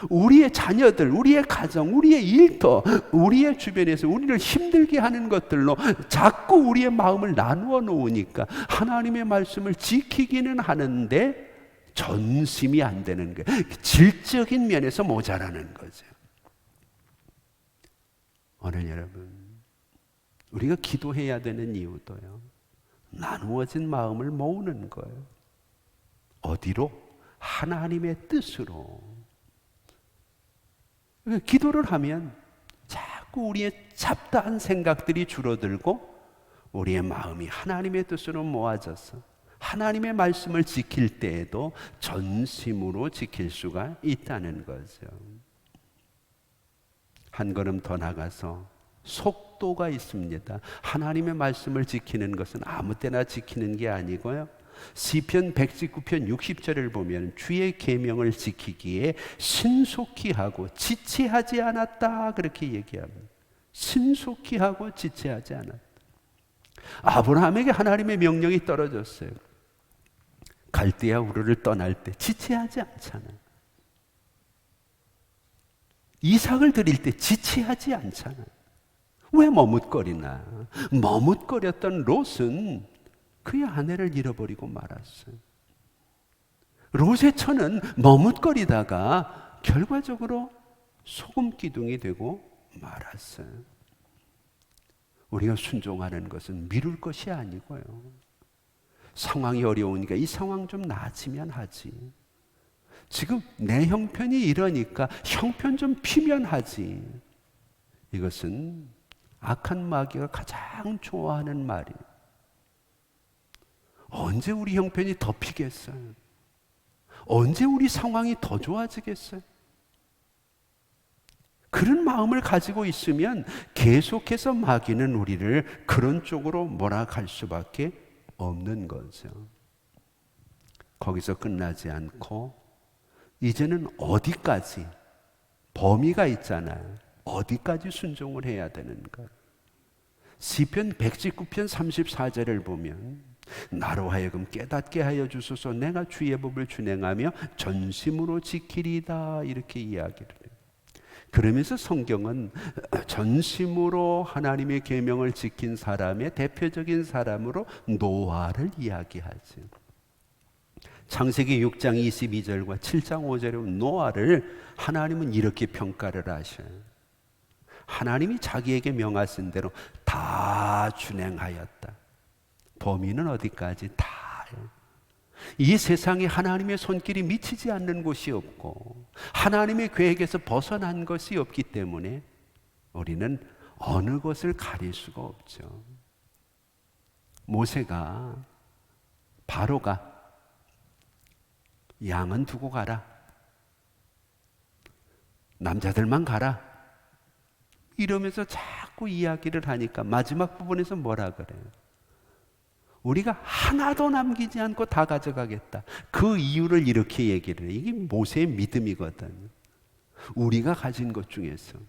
우리의 자녀들, 우리의 가정, 우리의 일터, 우리의 주변에서 우리를 힘들게 하는 것들로 자꾸 우리의 마음을 나누어 놓으니까 하나님의 말씀을 지키기는 하는데 전심이 안 되는 거예요. 질적인 면에서 모자라는 거죠. 오늘 여러분, 우리가 기도해야 되는 이유도요, 나누어진 마음을 모으는 거예요. 어디로? 하나님의 뜻으로. 기도를 하면 자꾸 우리의 잡다한 생각들이 줄어들고 우리의 마음이 하나님의 뜻으로 모아져서 하나님의 말씀을 지킬 때에도 전심으로 지킬 수가 있다는 거죠. 한 걸음 더 나가서 속도가 있습니다. 하나님의 말씀을 지키는 것은 아무 때나 지키는 게 아니고요, 시편 119편 60절을 보면 주의 계명을 지키기에 신속히 하고 지체하지 않았다 그렇게 얘기합니다. 신속히 하고 지체하지 않았다. 아브라함에게 하나님의 명령이 떨어졌어요. 갈대아 우르를 떠날 때 지체하지 않잖아요. 이삭을 드릴 때 지체하지 않잖아요. 왜 머뭇거리나? 머뭇거렸던 롯은 그의 아내를 잃어버리고 말았어요. 롯의 처는 머뭇거리다가 결과적으로 소금 기둥이 되고 말았어요. 우리가 순종하는 것은 미룰 것이 아니고요, 상황이 어려우니까 이 상황 좀 나아지면 하지, 지금 내 형편이 이러니까 형편 좀 피면 하지. 이것은 악한 마귀가 가장 좋아하는 말이에요. 언제 우리 형편이 더 피겠어요? 언제 우리 상황이 더 좋아지겠어요? 그런 마음을 가지고 있으면 계속해서 마귀는 우리를 그런 쪽으로 몰아갈 수밖에 없는 거죠. 거기서 끝나지 않고 이제는 어디까지, 범위가 있잖아요. 어디까지 순종을 해야 되는가? 시편 119편 34절을 보면 나로 하여금 깨닫게 하여 주소서 내가 주의 법을 준행하며 전심으로 지키리다 이렇게 이야기를 해요. 그러면서 성경은 전심으로 하나님의 계명을 지킨 사람의 대표적인 사람으로 노아를 이야기하죠. 창세기 6장 22절과 7장 5절에 노아를 하나님은 이렇게 평가를 하셔요. 하나님이 자기에게 명하신 대로 다 준행하였다. 범위는 어디까지? 다요. 이 세상에 하나님의 손길이 미치지 않는 곳이 없고 하나님의 계획에서 벗어난 것이 없기 때문에 우리는 어느 것을 가릴 수가 없죠. 모세가, 바로가 양은 두고 가라, 남자들만 가라 이러면서 자꾸 이야기를 하니까 마지막 부분에서 뭐라 그래요? 우리가 하나도 남기지 않고 다 가져가겠다. 그 이유를 이렇게 얘기를 해요. 이게 모세의 믿음이거든요. 우리가 가진 것 중에서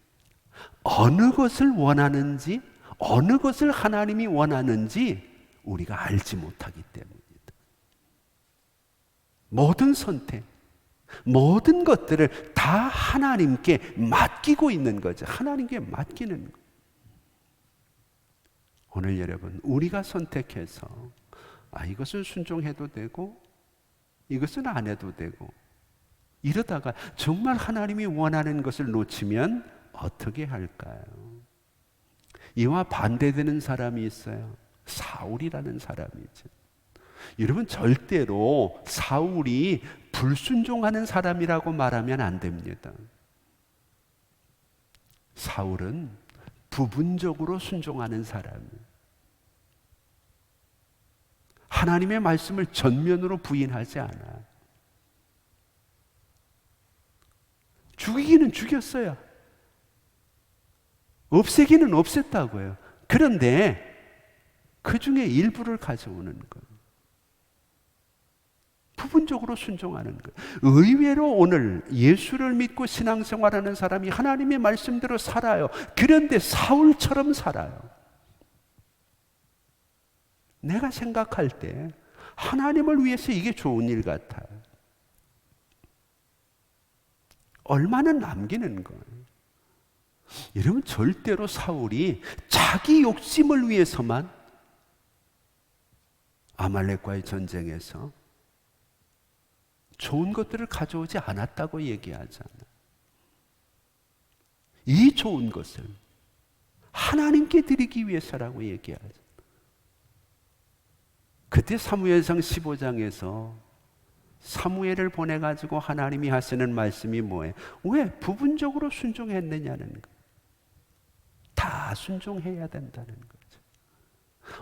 어느 것을 원하는지 어느 것을 하나님이 원하는지 우리가 알지 못하기 때문입니다. 모든 선택, 모든 것들을 다 하나님께 맡기고 있는 거죠. 하나님께 맡기는 거. 오늘 여러분, 우리가 선택해서 이것은 순종해도 되고 이것은 안 해도 되고 이러다가 정말 하나님이 원하는 것을 놓치면 어떻게 할까요? 이와 반대되는 사람이 있어요. 사울이라는 사람이죠. 여러분, 절대로 사울이 불순종하는 사람이라고 말하면 안 됩니다. 사울은 부분적으로 순종하는 사람이에요. 하나님의 말씀을 전면으로 부인하지 않아요. 죽이기는 죽였어요. 없애기는 없앴다고요. 그런데 그 중에 일부를 가져오는 거예요. 부분적으로 순종하는 거예요. 의외로 오늘 예수를 믿고 신앙생활하는 사람이 하나님의 말씀대로 살아요. 그런데 사울처럼 살아요. 내가 생각할 때 하나님을 위해서 이게 좋은 일 같아요. 얼마나 남기는 거예요. 여러분, 절대로 사울이 자기 욕심을 위해서만 아말렉과의 전쟁에서 좋은 것들을 가져오지 않았다고 얘기하잖아요. 이 좋은 것을 하나님께 드리기 위해서라고 얘기하죠. 그때 사무엘상 15장에서 사무엘을 보내가지고 하나님이 하시는 말씀이 뭐예요? 왜 부분적으로 순종했느냐는 거예요. 다 순종해야 된다는 거죠.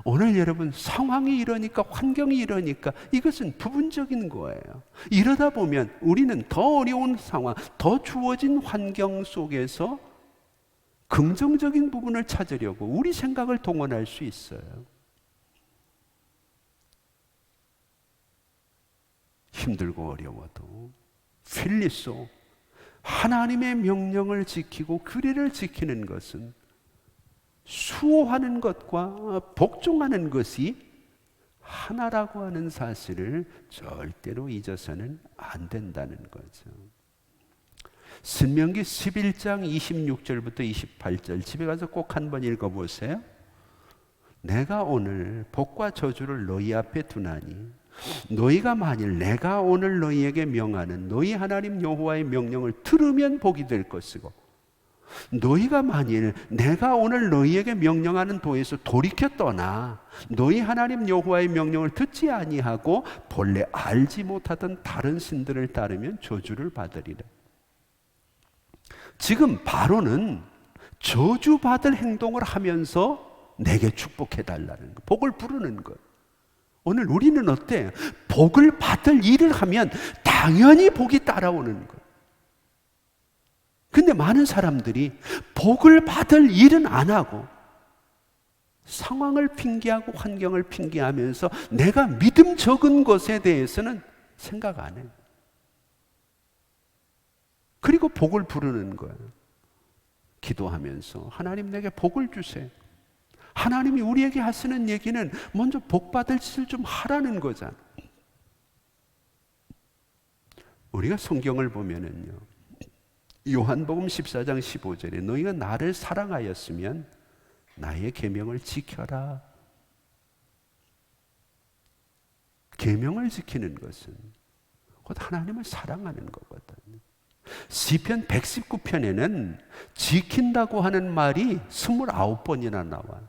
오늘 여러분, 상황이 이러니까, 환경이 이러니까 이것은 부분적인 거예요. 이러다 보면 우리는 더 어려운 상황, 더 주어진 환경 속에서 긍정적인 부분을 찾으려고 우리 생각을 동원할 수 있어요. 힘들고 어려워도 필리소, 하나님의 명령을 지키고 규례를 지키는 것은 수호하는 것과 복종하는 것이 하나라고 하는 사실을 절대로 잊어서는 안 된다는 거죠. 신명기 11장 26절부터 28절 집에 가서 꼭 한번 읽어보세요. 내가 오늘 복과 저주를 너희 앞에 두나니 너희가 만일 내가 오늘 너희에게 명하는 너희 하나님 여호와의 명령을 들으면 복이 될 것이고 너희가 만일 내가 오늘 너희에게 명령하는 도에서 돌이켜 떠나 너희 하나님 여호와의 명령을 듣지 아니하고 본래 알지 못하던 다른 신들을 따르면 저주를 받으리라. 지금 바로는 저주받을 행동을 하면서 내게 축복해 달라는 거, 복을 부르는 것. 오늘 우리는 어때? 복을 받을 일을 하면 당연히 복이 따라오는 것. 근데 많은 사람들이 복을 받을 일은 안 하고 상황을 핑계하고 환경을 핑계하면서 내가 믿음 적은 것에 대해서는 생각 안 해요. 그리고 복을 부르는 거예요. 기도하면서 하나님 내게 복을 주세요. 하나님이 우리에게 하시는 얘기는 먼저 복 받을 짓을 좀 하라는 거잖아요. 우리가 성경을 보면은요, 요한복음 14장 15절에 너희가 나를 사랑하였으면 나의 계명을 지켜라. 계명을 지키는 것은 곧 하나님을 사랑하는 거거든요. 시편 119편에는 지킨다고 하는 말이 29번이나 나와요.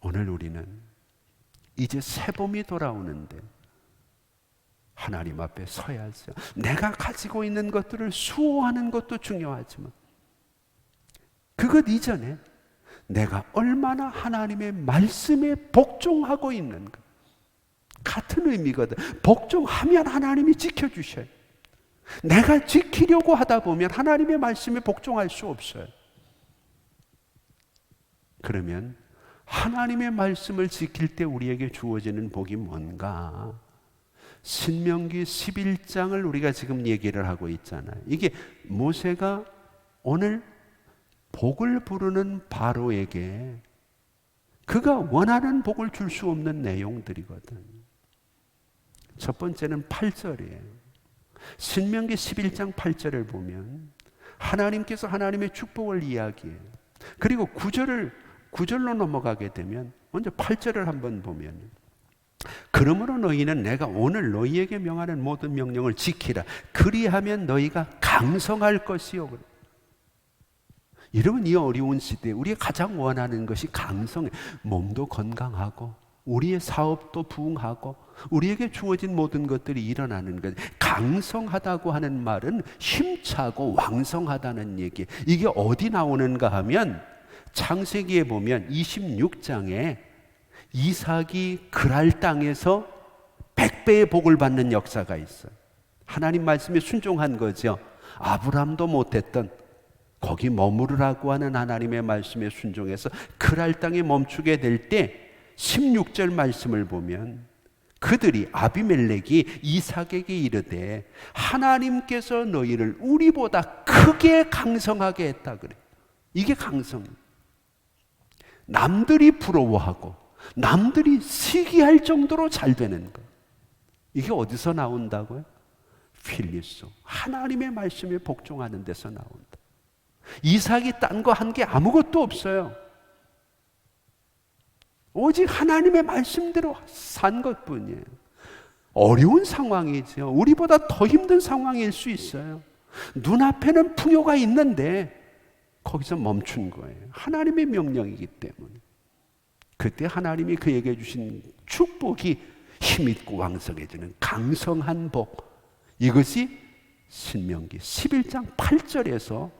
오늘 우리는 이제 새봄이 돌아오는데 하나님 앞에 서야죠. 내가 가지고 있는 것들을 수호하는 것도 중요하지만 그것 이전에 내가 얼마나 하나님의 말씀에 복종하고 있는가, 같은 의미거든. 복종하면 하나님이 지켜주셔요. 내가 지키려고 하다 보면 하나님의 말씀에 복종할 수 없어요. 그러면 하나님의 말씀을 지킬 때 우리에게 주어지는 복이 뭔가? 신명기 11장을 우리가 지금 얘기를 하고 있잖아요. 이게 모세가 오늘 복을 부르는 바로에게 그가 원하는 복을 줄 수 없는 내용들이거든. 첫 번째는 8절이에요. 신명기 11장 8절을 보면 하나님께서 하나님의 축복을 이야기해요. 그리고 9절로 넘어가게 되면 먼저 8절을 한번 보면 그러므로 너희는 내가 오늘 너희에게 명하는 모든 명령을 지키라. 그리하면 너희가 강성할 것이요. 여러분, 이 어려운 시대에 우리가 가장 원하는 것이 강성해. 몸도 건강하고 우리의 사업도 부흥하고 우리에게 주어진 모든 것들이 일어나는 것. 강성하다고 하는 말은 힘차고 왕성하다는 얘기. 이게 어디 나오는가 하면 창세기에 보면 26장에 이삭이 그랄 땅에서 100배의 복을 받는 역사가 있어요. 하나님 말씀에 순종한 거죠. 아브라함도 못했던 거기 머무르라고 하는 하나님의 말씀에 순종해서 그랄 땅에 멈추게 될 때 16절 말씀을 보면 그들이 아비멜렉이 이삭에게 이르되 하나님께서 너희를 우리보다 크게 강성하게 했다 그래. 이게 강성. 남들이 부러워하고 남들이 시기할 정도로 잘 되는 것. 이게 어디서 나온다고요? 필리소. 하나님의 말씀에 복종하는 데서 나온다. 이삭이 딴 거 한 게 아무것도 없어요. 오직 하나님의 말씀대로 산 것뿐이에요. 어려운 상황이죠. 우리보다 더 힘든 상황일 수 있어요. 눈앞에는 풍요가 있는데 거기서 멈춘 거예요. 하나님의 명령이기 때문에. 그때 하나님이 그에게 주신 축복이 힘있고 왕성해지는 강성한 복. 이것이 신명기 11장 8절에서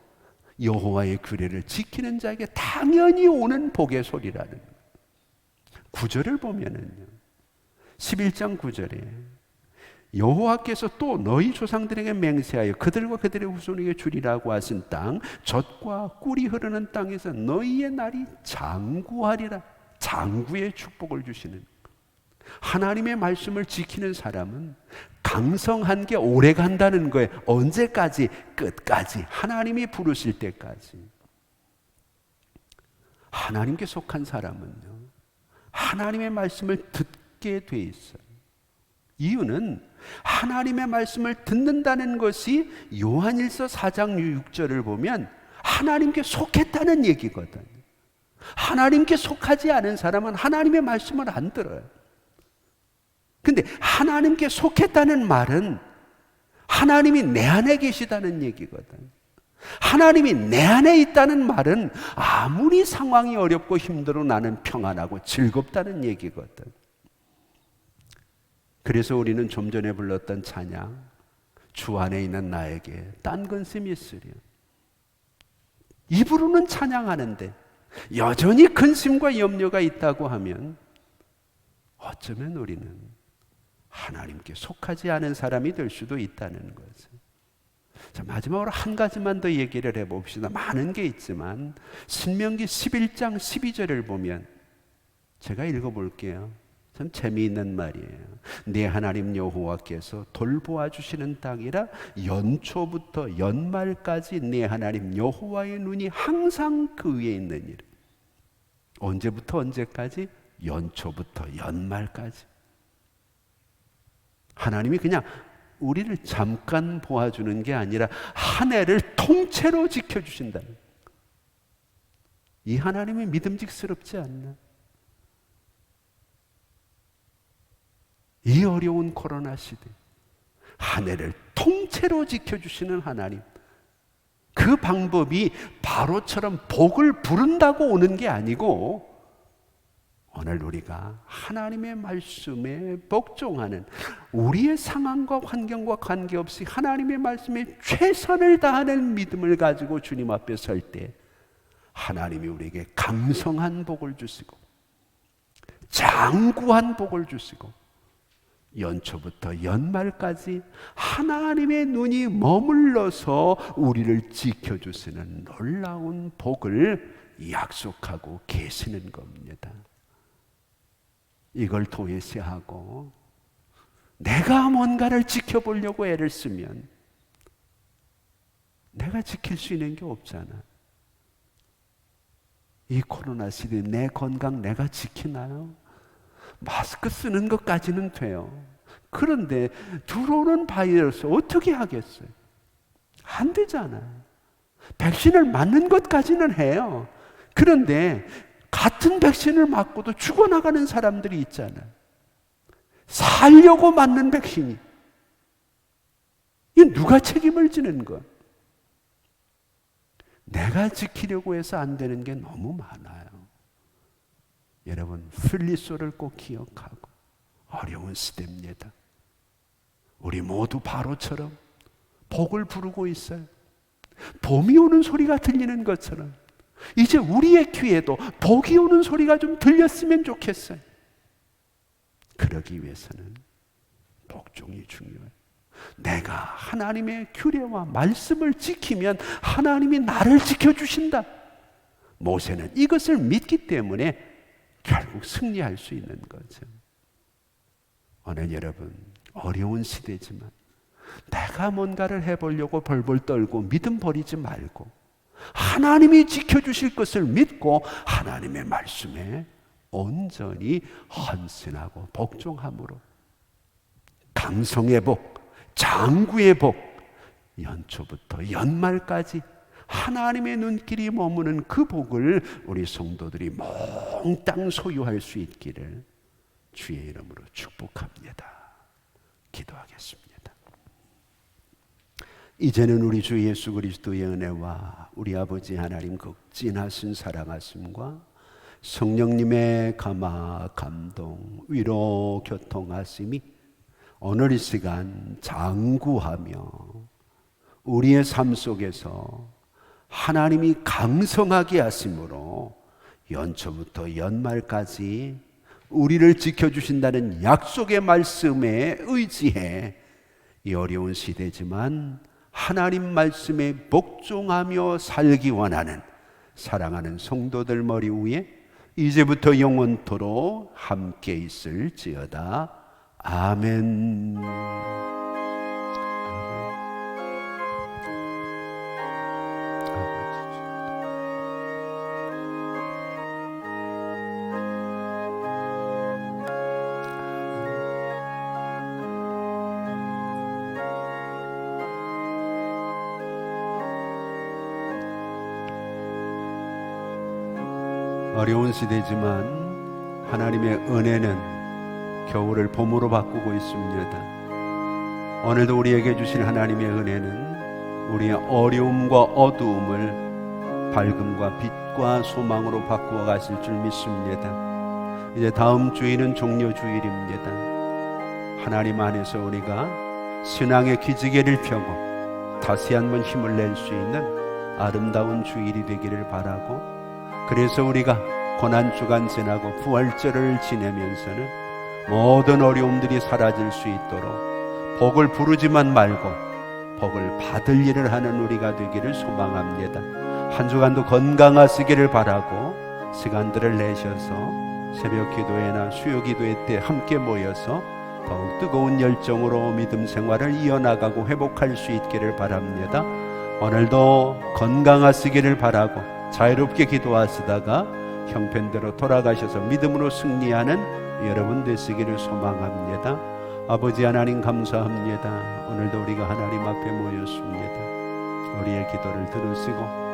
여호와의 규례를 지키는 자에게 당연히 오는 복의 소리라는 거예요. 9절을 보면은요, 11장 9절에 여호와께서 또 너희 조상들에게 맹세하여 그들과 그들의 후손에게 주리라고 하신 땅, 젖과 꿀이 흐르는 땅에서 너희의 날이 장구하리라. 장구의 축복을 주시는, 하나님의 말씀을 지키는 사람은 강성한 게 오래 간다는 거예요. 언제까지? 끝까지. 하나님이 부르실 때까지. 하나님께 속한 사람은요, 하나님의 말씀을 듣게 돼 있어요. 이유는 하나님의 말씀을 듣는다는 것이 요한일서 4장 6절을 보면 하나님께 속했다는 얘기거든요. 하나님께 속하지 않은 사람은 하나님의 말씀을 안 들어요. 근데 하나님께 속했다는 말은 하나님이 내 안에 계시다는 얘기거든. 하나님이 내 안에 있다는 말은 아무리 상황이 어렵고 힘들어 나는 평안하고 즐겁다는 얘기거든. 그래서 우리는 좀 전에 불렀던 찬양, 주 안에 있는 나에게 딴 근심이 있으랴. 입으로는 찬양하는데 여전히 근심과 염려가 있다고 하면 어쩌면 우리는 하나님께 속하지 않은 사람이 될 수도 있다는 거죠. 자, 마지막으로 한 가지만 더 얘기를 해봅시다. 많은 게 있지만 신명기 11장 12절을 보면 제가 읽어볼게요. 참 재미있는 말이에요. 네 하나님 여호와께서 돌보아 주시는 땅이라 연초부터 연말까지 네 하나님 여호와의 눈이 항상 그 위에 있느니라. 언제부터 언제까지? 연초부터 연말까지. 하나님이 그냥 우리를 잠깐 보아주는 게 아니라 한 해를 통째로 지켜주신다. 이 하나님이 믿음직스럽지 않나? 이 어려운 코로나 시대 한 해를 통째로 지켜주시는 하나님. 그 방법이 바로처럼 복을 부른다고 오는 게 아니고 오늘 우리가 하나님의 말씀에 복종하는, 우리의 상황과 환경과 관계없이 하나님의 말씀에 최선을 다하는 믿음을 가지고 주님 앞에 설 때 하나님이 우리에게 강성한 복을 주시고 장구한 복을 주시고 연초부터 연말까지 하나님의 눈이 머물러서 우리를 지켜주시는 놀라운 복을 약속하고 계시는 겁니다. 이걸 도외시하고 내가 뭔가를 지켜보려고 애를 쓰면 내가 지킬 수 있는 게 없잖아. 이 코로나 시대에 내 건강 내가 지키나요? 마스크 쓰는 것까지는 돼요. 그런데 들어오는 바이러스 어떻게 하겠어요? 안 되잖아요. 백신을 맞는 것까지는 해요. 그런데 같은 백신을 맞고도 죽어나가는 사람들이 있잖아요. 살려고 맞는 백신이. 이 누가 책임을 지는 거? 내가 지키려고 해서 안 되는 게 너무 많아요. 여러분, 필리소를 꼭 기억하고, 어려운 시대입니다. 우리 모두 바로처럼 복을 부르고 있어요. 봄이 오는 소리가 들리는 것처럼 이제 우리의 귀에도 복이 오는 소리가 좀 들렸으면 좋겠어요. 그러기 위해서는 복종이 중요해요. 내가 하나님의 규례와 말씀을 지키면 하나님이 나를 지켜주신다. 모세는 이것을 믿기 때문에 결국 승리할 수 있는 거죠. 오늘 여러분, 어려운 시대지만 내가 뭔가를 해보려고 벌벌 떨고 믿음 버리지 말고 하나님이 지켜주실 것을 믿고 하나님의 말씀에 온전히 헌신하고 복종함으로 강성의 복, 장구의 복, 연초부터 연말까지 하나님의 눈길이 머무는 그 복을 우리 성도들이 몽땅 소유할 수 있기를 주의 이름으로 축복합니다. 기도하겠습니다. 이제는 우리 주 예수 그리스도의 은혜와 우리 아버지 하나님 극진하신 사랑하심과 성령님의 감화, 감동, 위로, 교통하심이 오늘 이 시간 장구하며 우리의 삶 속에서 하나님이 강성하게 하심으로 연초부터 연말까지 우리를 지켜주신다는 약속의 말씀에 의지해 이 어려운 시대지만 하나님 말씀에 복종하며 살기 원하는 사랑하는 성도들 머리 위에 이제부터 영원토록 함께 있을지어다. 아멘. 어려운 시대지만 하나님의 은혜는 겨울을 봄으로 바꾸고 있습니다. 오늘도 우리에게 주신 하나님의 은혜는 우리의 어려움과 어두움을 밝음과 빛과 소망으로 바꾸어 가실 줄 믿습니다. 이제 다음 주일은 종료주일입니다. 하나님 안에서 우리가 신앙의 기지개를 펴고 다시 한번 힘을 낼 수 있는 아름다운 주일이 되기를 바라고, 그래서 우리가 고난주간 지나고 부활절을 지내면서는 모든 어려움들이 사라질 수 있도록 복을 부르지만 말고 복을 받을 일을 하는 우리가 되기를 소망합니다. 한 주간도 건강하시기를 바라고, 시간들을 내셔서 새벽 기도회나 수요 기도회 때 함께 모여서 더욱 뜨거운 열정으로 믿음 생활을 이어나가고 회복할 수 있기를 바랍니다. 오늘도 건강하시기를 바라고 자유롭게 기도하시다가 형편대로 돌아가셔서 믿음으로 승리하는 여러분 되시기를 소망합니다. 아버지 하나님 감사합니다. 오늘도 우리가 하나님 앞에 모였습니다. 우리의 기도를 들으시고